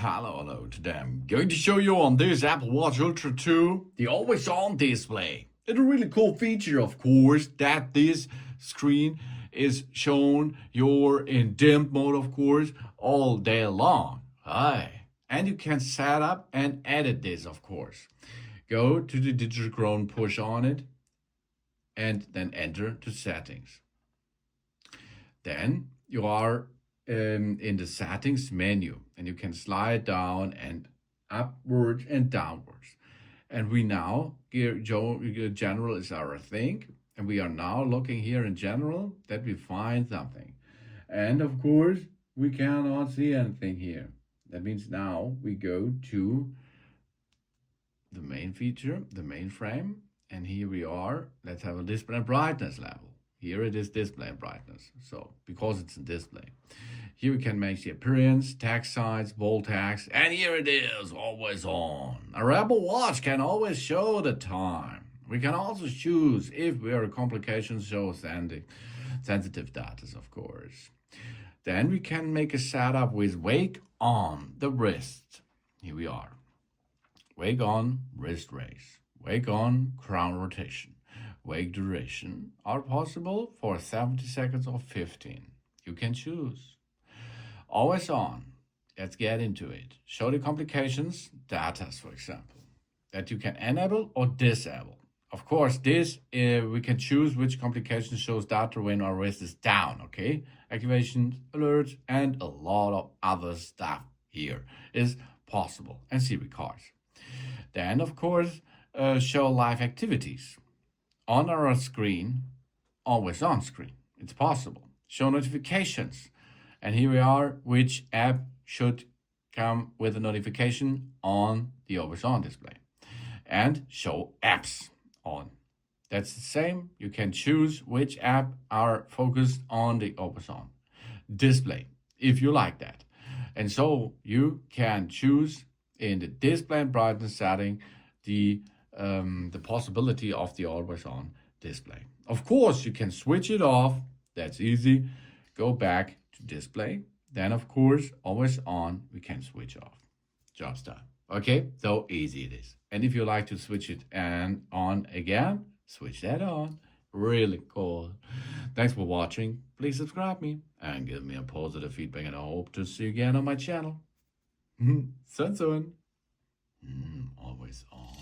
Hello. Today I'm going to show you on this Apple Watch Ultra 2 the always-on display. It's a really cool feature, of course, that this screen is shown you're in dimmed mode, of course, all day long. Hi. And you can set up and edit this, of course. Go to the digital crown, push on it, and then enter to settings. Then you are in the settings menu, and you can slide down and upwards and downwards. And we now, general is our thing, and we are now looking here in general that we find something. And of course, we cannot see anything here. That means now we go to the main feature, the main frame, and here we are. Let's have a display brightness level. Here it is display brightness. So because it's a display. Here we can make the appearance, text size, bold text, and here it is, always on. Our Apple Watch can always show the time. We can also choose if we are complications show sensitive data, of course. Then we can make a setup with wake on the wrist. Here we are. Wake on wrist raise. Wake on crown rotation. Wake duration are possible for 70 seconds or 15. You can choose. Always on. Let's get into it. Show the complications, data, for example, that you can enable or disable. Of course, this we can choose which complication shows data when our wrist is down, okay? Activation, alerts, and a lot of other stuff here is possible, and see cards. Then, of course, show live activities on our screen, always on screen. It's possible. Show notifications. And here we are, which app should come with a notification on the always on display. And show apps on. That's the same. You can choose which app are focused on the always on display, if you like that. And so you can choose in the display and brightness setting the possibility of the always on display. Of course, you can switch it off. That's easy. Go back to display. Then, of course, always on, we can switch off. Job's done. Okay, so easy it is. And if you like to switch it and on again, switch that on. Really cool. Thanks for watching. Please subscribe me and give me a positive feedback, and I hope to see you again on my channel. Soon. Always on.